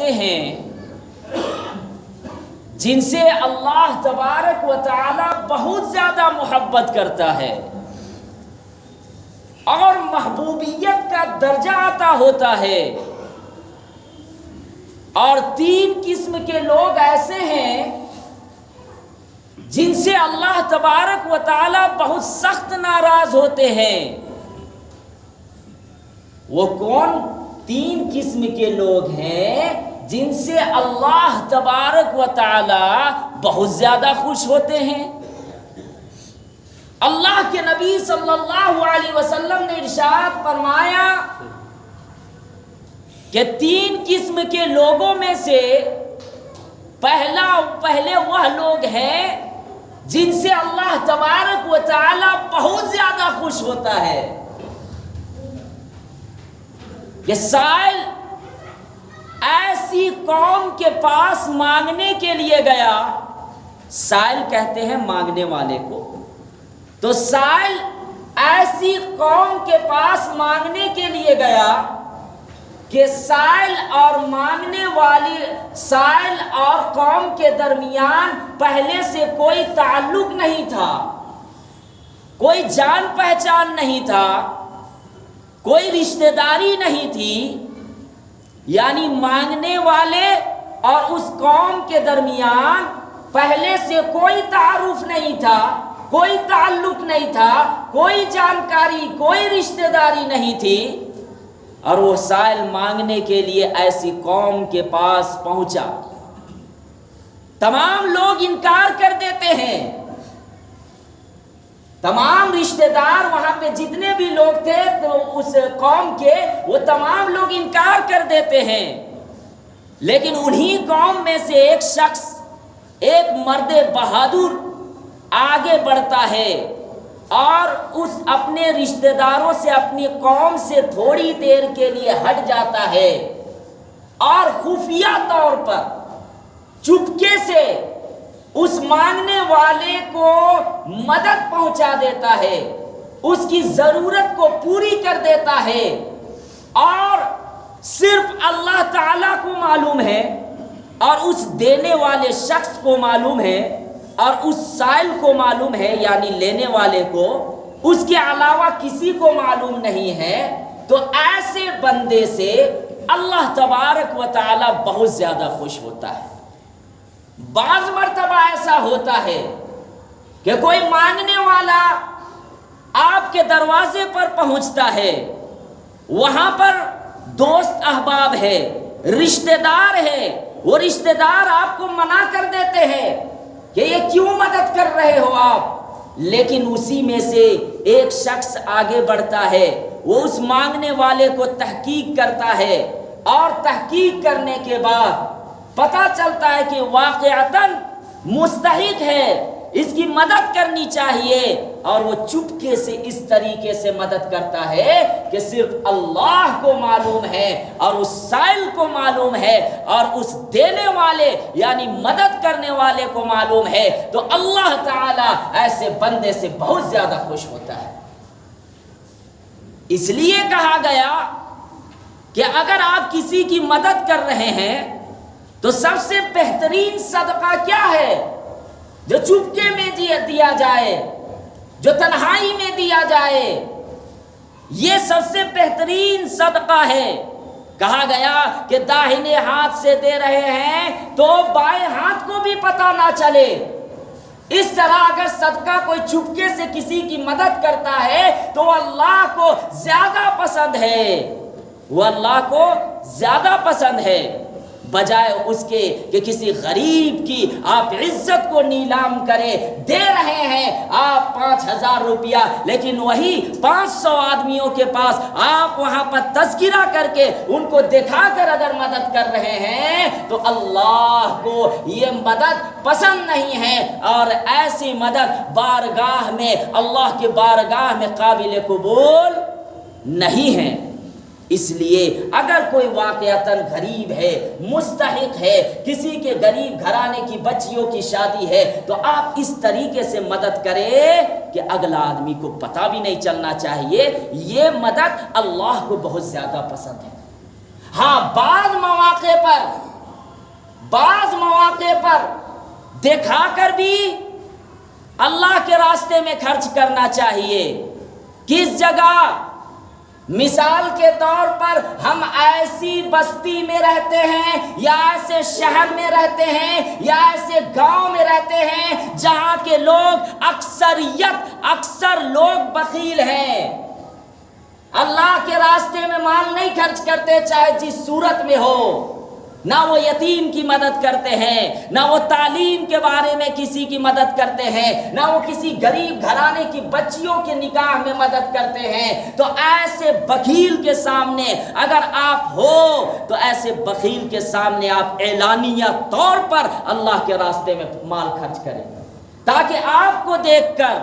ایسے ہیں جن سے اللہ تبارک و تعالی بہت زیادہ محبت کرتا ہے اور محبوبیت کا درجہ عطا ہوتا ہے، اور 3 قسم کے لوگ ایسے ہیں جن سے اللہ تبارک و تعالی بہت سخت ناراض ہوتے ہیں۔ وہ کون 3 قسم کے لوگ ہیں جن سے اللہ تبارک و تعالی بہت زیادہ خوش ہوتے ہیں؟ اللہ کے نبی صلی اللہ علیہ وسلم نے ارشاد فرمایا کہ 3 قسم کے لوگوں میں سے پہلے وہ لوگ ہیں جن سے اللہ تبارک و تعالی بہت زیادہ خوش ہوتا ہے۔ کہ سائل ایسی قوم کے پاس مانگنے کے لیے گیا، سائل کہتے ہیں مانگنے والے کو، تو سائل ایسی قوم کے پاس مانگنے کے لیے گیا کہ سائل اور مانگنے والی، سائل اور قوم کے درمیان پہلے سے کوئی تعلق نہیں تھا، کوئی جان پہچان نہیں تھا، کوئی رشتہ داری نہیں تھی، یعنی مانگنے والے اور اس قوم کے درمیان پہلے سے کوئی تعارف نہیں تھا، کوئی تعلق نہیں تھا، کوئی جانکاری، کوئی رشتہ داری نہیں تھی، اور وہ سائل مانگنے کے لیے ایسی قوم کے پاس پہنچا۔ تمام لوگ انکار کر دیتے ہیں، تمام رشتہ دار وہاں پہ جتنے بھی لوگ تھے تو اس قوم کے، وہ تمام لوگ انکار کر دیتے ہیں، لیکن انہی قوم میں سے ایک شخص، ایک مرد بہادر آگے بڑھتا ہے اور اس اپنے رشتہ داروں سے، اپنی قوم سے تھوڑی دیر کے لیے ہٹ جاتا ہے اور خفیہ طور پر چپکے سے اس مانگنے والے کو مدد پہنچا دیتا ہے، اس کی ضرورت کو پوری کر دیتا ہے، اور صرف اللہ تعالیٰ کو معلوم ہے اور اس دینے والے شخص کو معلوم ہے اور اس سائل کو معلوم ہے، یعنی لینے والے کو، اس کے علاوہ کسی کو معلوم نہیں ہے۔ تو ایسے بندے سے اللہ تبارک و تعالیٰ بہت زیادہ خوش ہوتا ہے۔ بعض مرتبہ ایسا ہوتا ہے کہ کوئی مانگنے والا آپ کے دروازے پر پہنچتا ہے، وہاں پر دوست احباب ہے، رشتہ دار ہے، وہ رشتہ دار آپ کو منع کر دیتے ہیں کہ یہ کیوں مدد کر رہے ہو آپ، لیکن اسی میں سے ایک شخص آگے بڑھتا ہے، وہ اس مانگنے والے کو تحقیق کرتا ہے، اور تحقیق کرنے کے بعد پتہ چلتا ہے کہ واقعتاً مستحق ہے، اس کی مدد کرنی چاہیے، اور وہ چپکے سے اس طریقے سے مدد کرتا ہے کہ صرف اللہ کو معلوم ہے اور اس سائل کو معلوم ہے اور اس دینے والے یعنی مدد کرنے والے کو معلوم ہے، تو اللہ تعالیٰ ایسے بندے سے بہت زیادہ خوش ہوتا ہے۔ اس لیے کہا گیا کہ اگر آپ کسی کی مدد کر رہے ہیں تو سب سے بہترین صدقہ کیا ہے؟ جو چپکے میں دیا جائے، جو تنہائی میں دیا جائے، یہ سب سے بہترین صدقہ ہے۔ کہا گیا کہ داہنے ہاتھ سے دے رہے ہیں تو بائیں ہاتھ کو بھی پتہ نہ چلے۔ اس طرح اگر صدقہ کوئی چپکے سے کسی کی مدد کرتا ہے تو وہ اللہ کو زیادہ پسند ہے، وہ اللہ کو زیادہ پسند ہے، بجائے اس کے کہ کسی غریب کی آپ عزت کو نیلام کرے۔ دے رہے ہیں آپ 5000 روپیہ، لیکن وہی 500 آدمیوں کے پاس آپ وہاں پر تذکرہ کر کے ان کو دکھا کر اگر مدد کر رہے ہیں تو اللہ کو یہ مدد پسند نہیں ہے، اور ایسی مدد بارگاہ میں، اللہ کے بارگاہ میں قابل قبول نہیں ہے۔ اس لیے اگر کوئی واقعتاً غریب ہے، مستحق ہے، کسی کے غریب گھرانے کی بچیوں کی شادی ہے، تو آپ اس طریقے سے مدد کریں کہ اگلا آدمی کو پتہ بھی نہیں چلنا چاہیے۔ یہ مدد اللہ کو بہت زیادہ پسند ہے۔ ہاں، بعض مواقع پر بعض مواقع پر دکھا کر بھی اللہ کے راستے میں خرچ کرنا چاہیے۔ کس جگہ؟ مثال کے طور پر ہم ایسی بستی میں رہتے ہیں یا ایسے شہر میں رہتے ہیں یا ایسے گاؤں میں رہتے ہیں جہاں کے لوگ اکثر لوگ بخیل ہیں، اللہ کے راستے میں مال نہیں خرچ کرتے چاہے جس صورت میں ہو، نہ وہ یتیم کی مدد کرتے ہیں، نہ وہ تعلیم کے بارے میں کسی کی مدد کرتے ہیں، نہ وہ کسی غریب گھرانے کی بچیوں کے نکاح میں مدد کرتے ہیں۔ تو ایسے بخیل کے سامنے اگر آپ ہو تو ایسے بخیل کے سامنے آپ اعلانیہ طور پر اللہ کے راستے میں مال خرچ کریں، تاکہ آپ کو دیکھ کر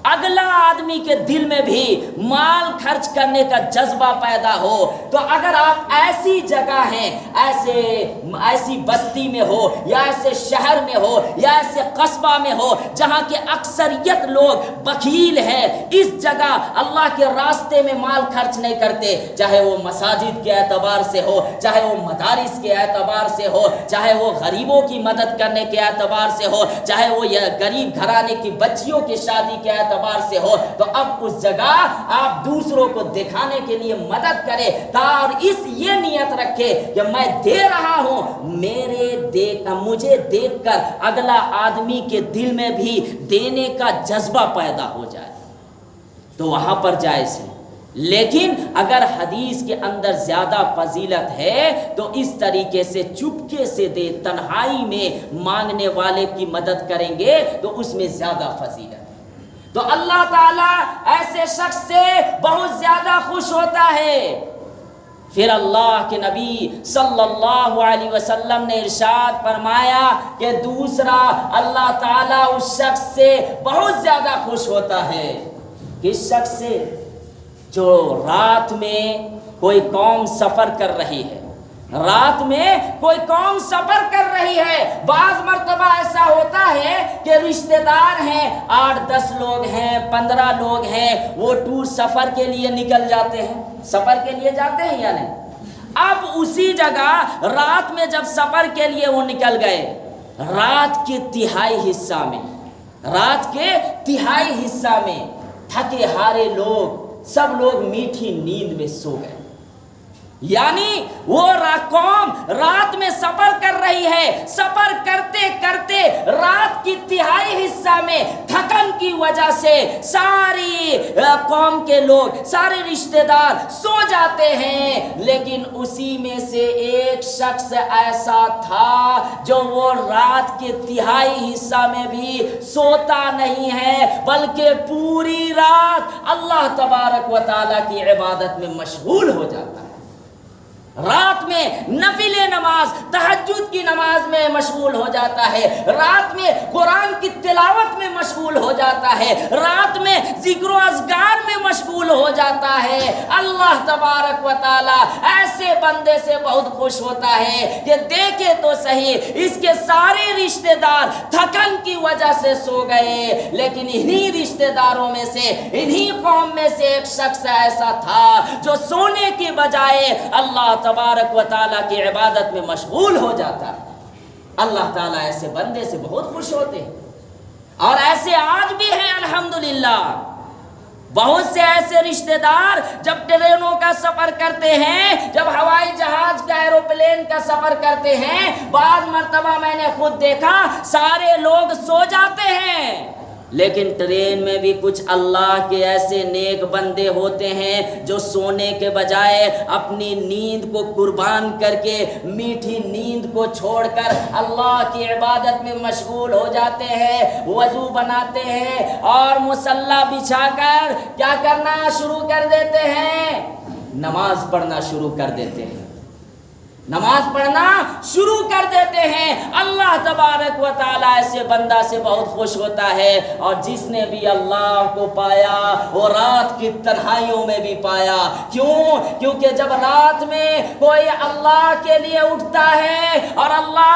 اگلا آدمی کے دل میں بھی مال خرچ کرنے کا جذبہ پیدا ہو۔ تو اگر آپ ایسی جگہ ہیں، ایسی بستی میں ہو یا ایسے شہر میں ہو یا ایسے قصبہ میں ہو جہاں کے اکثریت لوگ بخیل ہیں، اس جگہ اللہ کے راستے میں مال خرچ نہیں کرتے، چاہے وہ مساجد کے اعتبار سے ہو، چاہے وہ مدارس کے اعتبار سے ہو، چاہے وہ غریبوں کی مدد کرنے کے اعتبار سے ہو، چاہے وہ غریب گھرانے کی بچیوں کی شادی کے اعتبار سے ہو، تو اب اس جگہ آپ دوسروں کو دکھانے کے لیے مدد کرے اور یہ نیت رکھے کہ میں دے رہا ہوں، مجھے دیکھ کر اگلا آدمی کے دل میں بھی دینے کا جذبہ پیدا ہو جائے، تو وہاں پر جائز ہے۔ لیکن اگر حدیث کے اندر زیادہ فضیلت ہے تو اس طریقے سے چپکے سے دے، تنہائی میں مانگنے والے کی مدد کریں گے تو اس میں زیادہ فضیلت ہے۔ تو اللہ تعالیٰ ایسے شخص سے بہت زیادہ خوش ہوتا ہے۔ پھر اللہ کے نبی صلی اللہ علیہ وسلم نے ارشاد فرمایا کہ دوسرا، اللہ تعالیٰ اس شخص سے بہت زیادہ خوش ہوتا ہے۔ کس شخص سے؟ جو رات میں کوئی قوم سفر کر رہی ہے، رات میں کوئی قوم سفر کر رہی ہے۔ بعض مرتبہ ایسا ہوتا ہے کہ رشتہ دار ہیں، 8-10 لوگ ہیں، 15 لوگ ہیں، وہ ٹور سفر کے لیے نکل جاتے ہیں، سفر کے لیے جاتے ہیں یا نہیں؟ اب اسی جگہ رات میں جب سفر کے لیے وہ نکل گئے، رات کے تہائی حصہ میں تھکے ہارے لوگ، سب لوگ میٹھی نیند میں سو گئے۔ یعنی وہ قوم رات میں سفر کر رہی ہے، سفر کرتے کرتے رات کی تہائی حصہ میں تھکن کی وجہ سے ساری قوم کے لوگ، سارے رشتہ دار سو جاتے ہیں، لیکن اسی میں سے ایک شخص ایسا تھا جو وہ رات کے تہائی حصہ میں بھی سوتا نہیں ہے، بلکہ پوری رات اللہ تبارک و تعالیٰ کی عبادت میں مشغول ہو جاتا ہے، رات میں نفل نماز، تہجد کی نماز میں مشغول ہو جاتا ہے، رات میں قرآن کی تلاوت میں مشغول ہو جاتا ہے، رات میں ذکر و اذکار میں مشغول ہو جاتا ہے۔ اللہ تبارک و تعالی ایسے بندے سے بہت خوش ہوتا ہے کہ دیکھے تو صحیح، اس کے سارے رشتہ دار تھکن کی وجہ سے سو گئے، لیکن انہی رشتہ داروں میں سے، انہی قوم میں سے ایک شخص ایسا تھا جو سونے کی بجائے اللہ تبارک و تعالیٰ کی عبادت میں مشغول ہو جاتا ہے۔ اللہ تعالیٰ ایسے بندے سے بہت خوش ہوتے ہیں، اور ایسے آج بھی ہیں الحمدللہ۔ بہت سے ایسے رشتہ دار جب ٹرینوں کا سفر کرتے ہیں، جب ہوائی جہاز کا، ایروپلین کا سفر کرتے ہیں، بعض مرتبہ میں نے خود دیکھا سارے لوگ سو جاتے ہیں، لیکن ٹرین میں بھی کچھ اللہ کے ایسے نیک بندے ہوتے ہیں جو سونے کے بجائے اپنی نیند کو قربان کر کے، میٹھی نیند کو چھوڑ کر اللہ کی عبادت میں مشغول ہو جاتے ہیں، وضو بناتے ہیں اور مصلی بچھا کر کیا کرنا شروع کر دیتے ہیں؟ نماز پڑھنا شروع کر دیتے ہیں، نماز پڑھنا شروع کر دیتے ہیں۔ اللہ تبارک و تعالیٰ ایسے بندہ سے بہت خوش ہوتا ہے، اور جس نے بھی اللہ کو پایا وہ رات کی تنہائیوں میں بھی پایا۔ کیوں؟ کیونکہ جب رات میں کوئی اللہ کے لیے اٹھتا ہے اور اللہ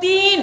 3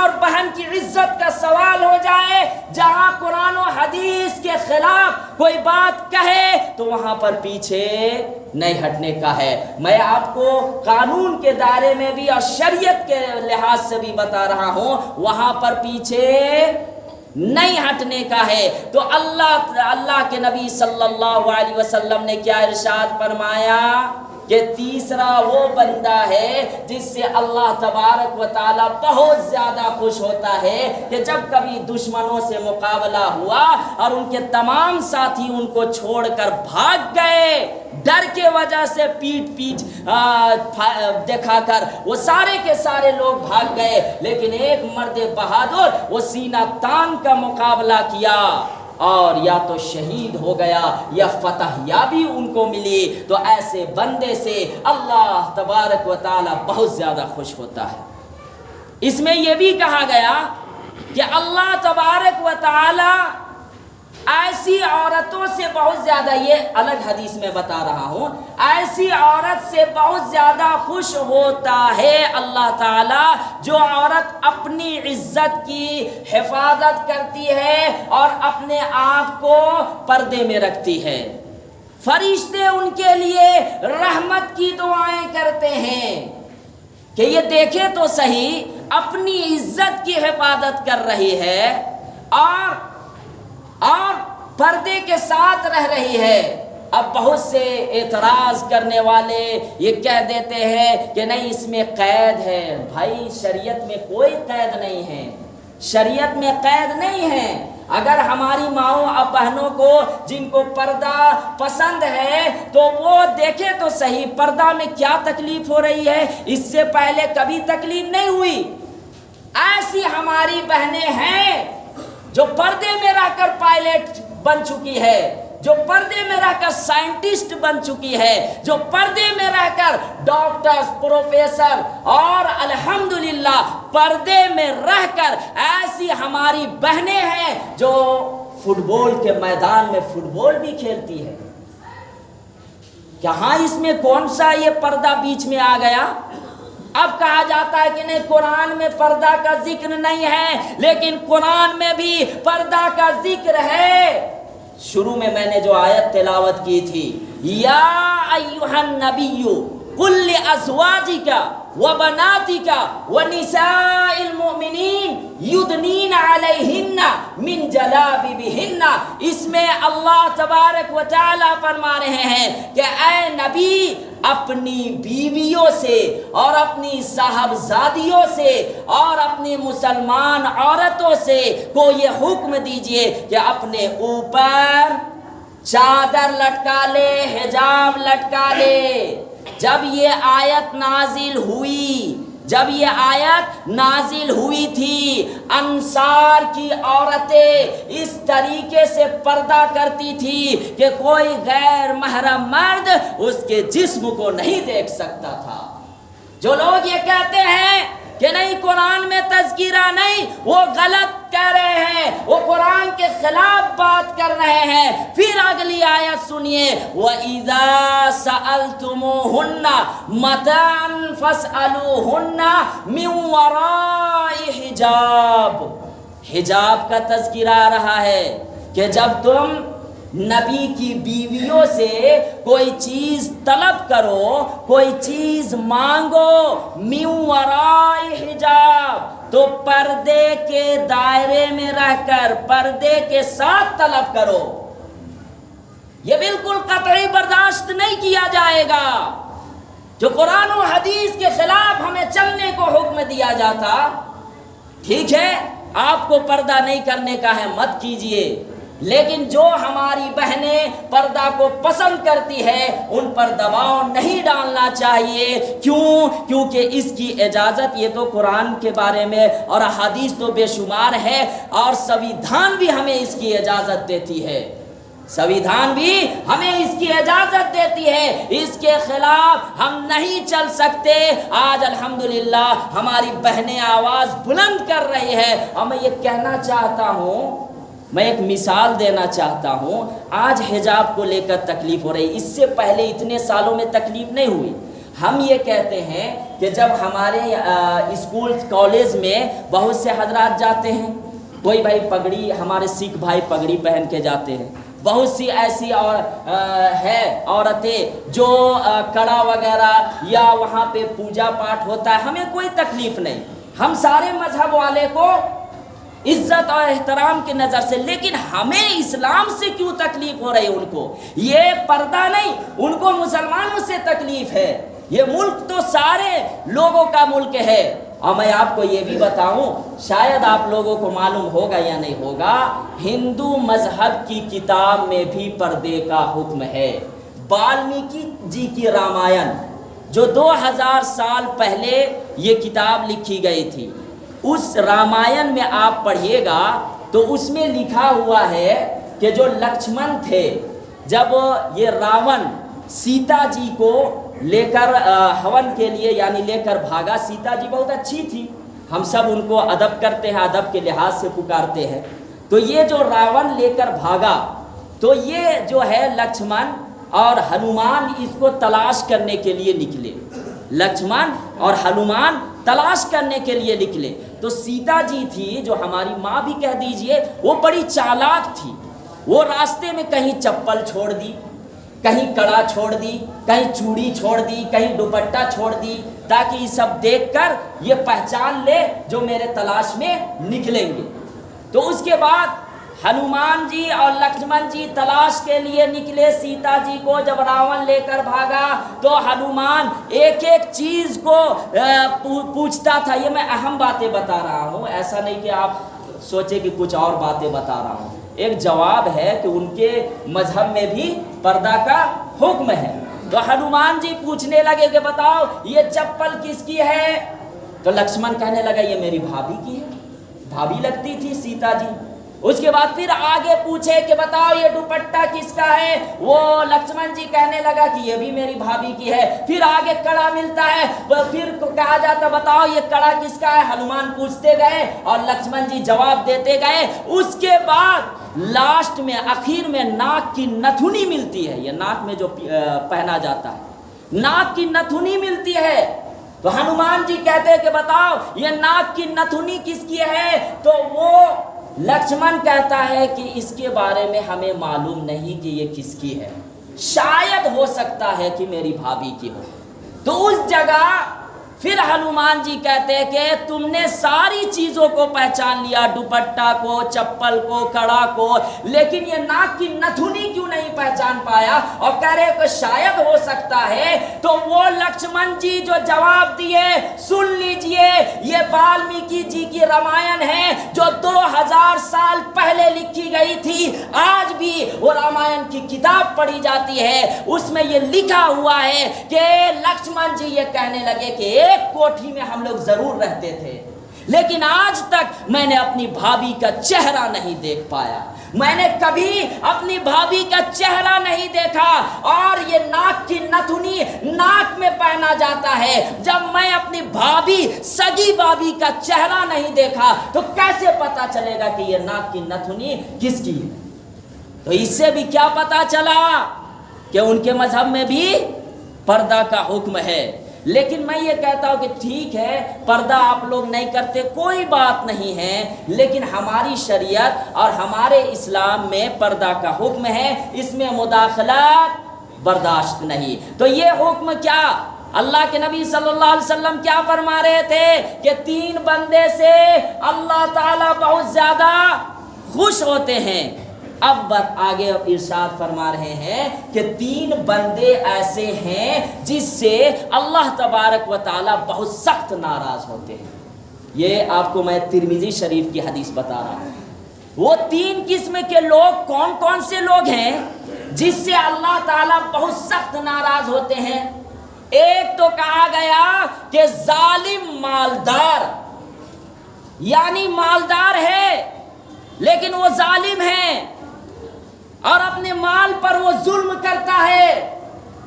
اور بہن کی عزت کا سوال ہو جائے، جہاں قرآن و حدیث کے خلاف کوئی بات کہے تو وہاں پر پیچھے نہیں ہٹنے کا ہے۔ میں آپ کو قانون کے دائرے میں بھی اور شریعت کے لحاظ سے بھی بتا رہا ہوں، وہاں پر پیچھے نہیں ہٹنے کا ہے۔ تو اللہ کے نبی صلی اللہ علیہ وسلم نے کیا ارشاد فرمایا کہ تیسرا وہ بندہ ہے جس سے اللہ تبارک و تعالی بہت زیادہ خوش ہوتا ہے کہ جب کبھی دشمنوں سے مقابلہ ہوا اور ان کے تمام ساتھی ان کو چھوڑ کر بھاگ گئے، ڈر کے وجہ سے پیٹ دکھا کر وہ سارے کے سارے لوگ بھاگ گئے، لیکن ایک مرد بہادر وہ سینہ تان کا مقابلہ کیا اور یا تو شہید ہو گیا یا فتح یابی ان کو ملی۔ تو ایسے بندے سے اللہ تبارک و تعالی بہت زیادہ خوش ہوتا ہے۔ اس میں یہ بھی کہا گیا کہ اللہ تبارک و تعالی ایسی عورتوں سے بہت زیادہ، یہ الگ حدیث میں بتا رہا ہوں، ایسی عورت سے بہت زیادہ خوش ہوتا ہے اللہ تعالی جو عورت اپنی عزت کی حفاظت کرتی ہے اور اپنے آپ کو پردے میں رکھتی ہے۔ فرشتے ان کے لیے رحمت کی دعائیں کرتے ہیں کہ یہ دیکھے تو صحیح اپنی عزت کی حفاظت کر رہی ہے اور پردے کے ساتھ رہ رہی ہے۔ اب بہت سے اعتراض کرنے والے یہ کہہ دیتے ہیں کہ نہیں اس میں قید ہے۔ بھائی شریعت میں کوئی قید نہیں ہے، شریعت میں قید نہیں ہے۔ اگر ہماری ماؤں اور بہنوں کو جن کو پردہ پسند ہے تو وہ دیکھے تو صحیح پردہ میں کیا تکلیف ہو رہی ہے، اس سے پہلے کبھی تکلیف نہیں ہوئی۔ ایسی ہماری بہنیں ہیں جو پردے میں رہ کر پائلٹ بن چکی ہے، جو پردے میں رہ کر سائنٹسٹ بن چکی ہے، جو پردے میں رہ کر ڈاکٹر، پروفیسر اور الحمدللہ پردے میں رہ کر ایسی ہماری بہنیں ہیں جو فٹ بال کے میدان میں فٹ بال بھی کھیلتی ہے۔ کہاں اس میں کون سا یہ پردہ بیچ میں آ گیا؟ اب کہا جاتا ہے کہ نہیں قرآن میں پردہ کا ذکر نہیں ہے، لیکن قرآن میں بھی پردہ کا ذکر ہے۔ شروع میں نے جو آیت تلاوت کی تھی، یا ایھا النبی قل لازواجک وبناتک ونساء المؤمنین یدنین علیہن من جلابیبہن، اس میں اللہ تبارک و تعالی فرما رہے ہیں کہ اے نبی اپنی بیویوں سے اور اپنی صاحبزادیوں سے اور اپنی مسلمان عورتوں سے کو یہ حکم دیجئے کہ اپنے اوپر چادر لٹکا لے، حجاب لٹکا لے۔ جب یہ آیت نازل ہوئی تھی انصار کی عورتیں اس طریقے سے پردہ کرتی تھی کہ کوئی غیر محرم مرد اس کے جسم کو نہیں دیکھ سکتا تھا۔ جو لوگ یہ کہتے ہیں کہ نہیں قرآن میں تذکرہ نہیں، وہ غلط کہہ رہے ہیں، وہ قرآن کے خلاف بات کر رہے ہیں۔ پھر اگلی آیت سنیے، وَإِذَا سَأَلْتُمُوهُنَّ مَتَاعًا فَاسْأَلُوهُنَّ مِنْ وَرَاءِ حِجَابٍ۔ حجاب کا تذکرہ آ رہا ہے کہ جب تم نبی کی بیویوں سے کوئی چیز طلب کرو، کوئی چیز مانگو، من وراء حجاب، تو پردے کے دائرے میں رہ کر پردے کے ساتھ طلب کرو۔ یہ بالکل قطعی برداشت نہیں کیا جائے گا۔ جو قرآن و حدیث کے خلاف ہمیں چلنے کو حکم دیا جاتا، ٹھیک ہے آپ کو پردہ نہیں کرنے کا ہے مت کیجئے، لیکن جو ہماری بہنیں پردہ کو پسند کرتی ہے ان پر دباؤ نہیں ڈالنا چاہیے۔ کیونکہ اس کی اجازت یہ تو قرآن کے بارے میں اور احادیث تو بے شمار ہے، اور سویدھان بھی ہمیں اس کی اجازت دیتی ہے، سویدھان بھی ہمیں اس کی اجازت دیتی ہے۔ اس کے خلاف ہم نہیں چل سکتے۔ آج الحمدللہ ہماری بہنیں آواز بلند کر رہی ہے، اور میں یہ کہنا چاہتا ہوں، میں ایک مثال دینا چاہتا ہوں۔ آج حجاب کو لے کر تکلیف ہو رہی، اس سے پہلے اتنے سالوں میں تکلیف نہیں ہوئی۔ ہم یہ کہتے ہیں کہ جب ہمارے اسکول کالج میں بہت سے حضرات جاتے ہیں، کوئی بھائی پگڑی، ہمارے سکھ بھائی پگڑی پہن کے جاتے ہیں، بہت سی ایسی ہے عورتیں جو کڑا وغیرہ یا وہاں پہ پوجا پاٹ ہوتا ہے، ہمیں کوئی تکلیف نہیں، ہم سارے مذہب والے کو عزت اور احترام کی نظر سے، لیکن ہمیں اسلام سے کیوں تکلیف ہو رہی ہے؟ ان کو یہ پردہ نہیں، ان کو مسلمانوں سے تکلیف ہے۔ یہ ملک تو سارے لوگوں کا ملک ہے۔ اور میں آپ کو یہ بھی بتاؤں، شاید آپ لوگوں کو معلوم ہوگا یا نہیں ہوگا، ہندو مذہب کی کتاب میں بھی پردے کا حکم ہے۔ والمیکی جی کی رامائن جو 2000 سال پہلے یہ کتاب لکھی گئی تھی، اس رامائن میں آپ پڑھیے گا تو اس میں لکھا ہوا ہے کہ جو لکشمن تھے، جب یہ راون سیتا جی کو لے کر ہون کے لیے یعنی لے کر بھاگا، سیتا جی بہت اچھی تھی، ہم سب ان کو ادب کرتے ہیں، ادب کے لحاظ سے پکارتے ہیں، تو یہ جو راون لے کر بھاگا، تو یہ جو ہے لکشمن اور ہنومان اس کو تلاش کرنے کے لیے نکلے، لکشمن اور ہنومان تلاش کرنے کے لیے نکلے، تو سیتا جی تھی جو ہماری ماں بھی کہہ دیجئے، وہ بڑی چالاک تھی، وہ راستے میں کہیں چپل چھوڑ دی، کہیں کڑا چھوڑ دی، کہیں چوڑی چھوڑ دی، کہیں دوپٹہ چھوڑ دی، تاکہ یہ سب دیکھ کر یہ پہچان لے جو میرے تلاش میں نکلیں گے۔ تو اس کے بعد ہنومان جی اور لکشمن جی تلاش کے لیے نکلے سیتا جی کو، جب راون لے کر بھاگا تو ہنومان ایک ایک چیز کو پوچھتا تھا۔ یہ میں اہم باتیں بتا رہا ہوں، ایسا نہیں کہ آپ سوچے کہ کچھ اور باتیں بتا رہا ہوں، ایک جواب ہے کہ ان کے مذہب میں بھی پردہ کا حکم ہے۔ تو ہنومان جی پوچھنے لگے کہ بتاؤ یہ چپل کس کی ہے؟ تو لکشمن کہنے لگا یہ میری بھابھی کی ہے، بھابھی لگتی تھی سیتا جی۔ اس کے بعد پھر آگے پوچھے کہ بتاؤ یہ دوپٹہ کس کا ہے؟ وہ لکشمن جی کہنے لگا کہ یہ بھی میری بھابھی کی ہے۔ پھر آگے کڑا ملتا ہے، پھر کہا جاتا بتاؤ یہ کڑا کس کا ہے؟ ہنومان پوچھتے گئے اور لکشمن جی جواب دیتے گئے۔ اس کے بعد لاسٹ میں آخر میں ناک کی نتھنی ملتی ہے، یہ ناک میں جو پہنا جاتا ہے، ناک کی نتھنی ملتی ہے۔ تو ہنومان جی کہتے ہیں کہ بتاؤ یہ ناک کی نتھنی کس کی ہے؟ تو وہ لکشمن کہتا ہے کہ اس کے بارے میں ہمیں معلوم نہیں کہ یہ کس کی ہے، شاید ہو سکتا ہے کہ میری بھابھی کی ہو۔ تو اس جگہ پھر ہنومان جی کہتے ہیں کہ تم نے ساری چیزوں کو پہچان لیا، دوپٹہ کو، چپل کو، کڑا کو، لیکن یہ ناک کی نتھنی کیوں نہیں پہچان پایا؟ اور کہہ رہے کہ شاید ہو سکتا ہے۔ تو وہ لکشمن جی جو جواب دیے، سن لیجئے، یہ والمیکی جی کی رامائن ہے جو 2000 سال پہلے لکھی گئی تھی، آج بھی وہ رامائن کی کتاب پڑھی جاتی ہے، اس میں یہ لکھا ہوا ہے کہ لکشمن جی یہ کہنے لگے کہ ایک کوٹھی میں ہم لوگ ضرور رہتے تھے، لیکن آج تک میں نے اپنی بھابھی کا چہرہ نہیں دیکھ پایا، میں نے کبھی اپنی بھابھی کا چہرہ نہیں دیکھا۔ اور یہ ناک کی نتھنی ناک میں پہنا جاتا ہے، جب میں اپنی بھابھی سگی بھابھی کا چہرہ نہیں دیکھا تو کیسے پتا چلے گا کہ یہ ناک کی نتھنی کس کی ہے؟ تو اس سے بھی کیا پتا چلا کہ ان کے مذہب میں بھی پردہ کا حکم ہے۔ لیکن میں یہ کہتا ہوں کہ ٹھیک ہے پردہ آپ لوگ نہیں کرتے، کوئی بات نہیں ہے، لیکن ہماری شریعت اور ہمارے اسلام میں پردہ کا حکم ہے، اس میں مداخلت برداشت نہیں۔ تو یہ حکم کیا؟ اللہ کے نبی صلی اللہ علیہ وسلم کیا فرما رہے تھے کہ 3 بندے سے اللہ تعالیٰ بہت زیادہ خوش ہوتے ہیں۔ اب آگے ارشاد فرما رہے ہیں کہ 3 بندے ایسے ہیں جس سے اللہ تبارک و تعالیٰ بہت سخت ناراض ہوتے ہیں۔ یہ آپ کو میں ترمذی شریف کی حدیث بتا رہا ہوں۔ وہ 3 قسم کے لوگ کون کون سے لوگ ہیں جس سے اللہ تعالیٰ بہت سخت ناراض ہوتے ہیں؟ ایک تو کہا گیا کہ ظالم مالدار، یعنی مالدار ہے لیکن وہ ظالم ہے اور اپنے مال پر وہ ظلم کرتا ہے،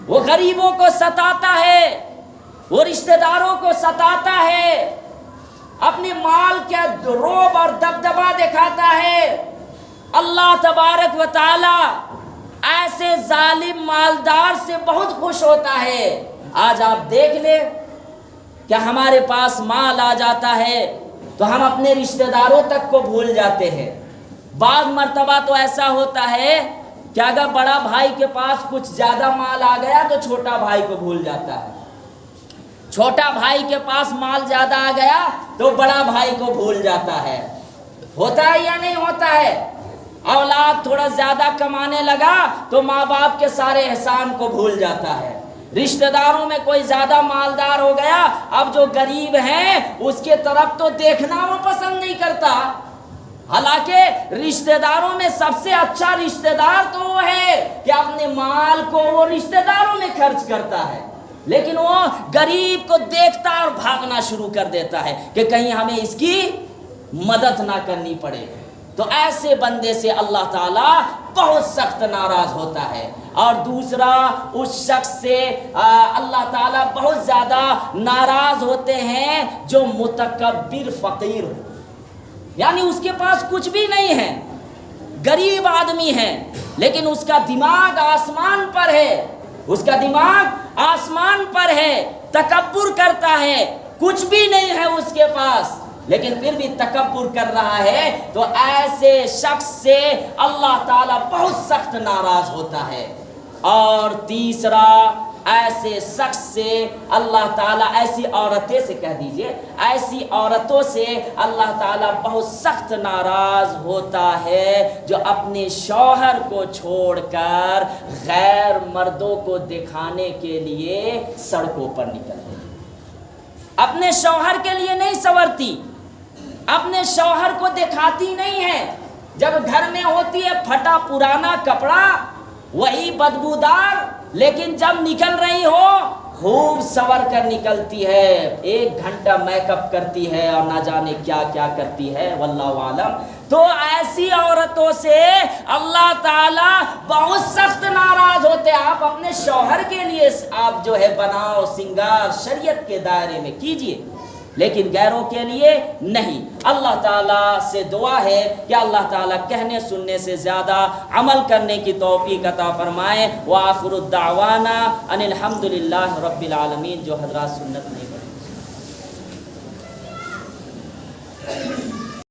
وہ غریبوں کو ستاتا ہے، وہ رشتہ داروں کو ستاتا ہے، اپنے مال کا روب اور دبدبہ دکھاتا ہے۔ اللہ تبارک و تعالی ایسے ظالم مالدار سے بہت خوش ہوتا ہے۔ آج آپ دیکھ لیں کہ ہمارے پاس مال آ جاتا ہے تو ہم اپنے رشتہ داروں تک کو بھول جاتے ہیں۔ بعض مرتبہ تو ایسا ہوتا ہے کہ اگر بڑا بھائی کے پاس کچھ زیادہ مال آ گیا تو چھوٹا بھائی کو بھول جاتا ہے، چھوٹا بھائی کے پاس مال زیادہ آ گیا تو بڑا بھائی کو بھول جاتا ہے۔ ہوتا ہے یا نہیں ہوتا ہے؟ اولاد تھوڑا زیادہ کمانے لگا تو ماں باپ کے سارے احسان کو بھول جاتا ہے۔ رشتہ داروں میں کوئی زیادہ مالدار ہو گیا، اب جو غریب ہیں اس کے طرف تو دیکھنا وہ پسند نہیں کرتا۔ حالانکہ رشتہ داروں میں سب سے اچھا رشتہ دار تو وہ ہے کہ اپنے مال کو وہ رشتہ داروں میں خرچ کرتا ہے، لیکن وہ غریب کو دیکھتا اور بھاگنا شروع کر دیتا ہے کہ کہیں ہمیں اس کی مدد نہ کرنی پڑے۔ تو ایسے بندے سے اللہ تعالیٰ بہت سخت ناراض ہوتا ہے۔ اور دوسرا، اس شخص سے اللہ تعالیٰ بہت زیادہ ناراض ہوتے ہیں جو متکبر فقیر ہو، یعنی اس کے پاس کچھ بھی نہیں ہے، غریب آدمی ہے لیکن اس کا دماغ آسمان پر ہے، اس کا دماغ آسمان پر ہے، تکبر کرتا ہے، کچھ بھی نہیں ہے اس کے پاس لیکن پھر بھی تکبر کر رہا ہے، تو ایسے شخص سے اللہ تعالیٰ بہت سخت ناراض ہوتا ہے۔ اور تیسرا، ایسے شخص سے اللہ تعالیٰ، ایسی عورتیں سے کہہ دیجئے، ایسی عورتوں سے اللہ تعالیٰ بہت سخت ناراض ہوتا ہے جو اپنے شوہر کو چھوڑ کر غیر مردوں کو دکھانے کے لیے سڑکوں پر نکلتے، اپنے شوہر کے لیے نہیں سنورتی، اپنے شوہر کو دکھاتی نہیں ہے، جب گھر میں ہوتی ہے پھٹا پرانا کپڑا وہی بدبودار، لیکن جب نکل رہی ہو خوب سور کر نکلتی ہے، 1 گھنٹہ میک اپ کرتی ہے اور نہ جانے کیا کیا کرتی ہے، واللہ عالم۔ تو ایسی عورتوں سے اللہ تعالیٰ بہت سخت ناراض ہوتے ہیں۔ آپ اپنے شوہر کے لیے آپ جو ہے بناؤ سنگار شریعت کے دائرے میں کیجئے، لیکن غیروں کے لیے نہیں۔ اللہ تعالیٰ سے دعا ہے کہ اللہ تعالیٰ کہنے سننے سے زیادہ عمل کرنے کی توفیق عطا فرمائے۔ وآخر الدعوانا ان الحمدللہ رب العالمین۔ جو حضرات سنت نہیں پڑھیں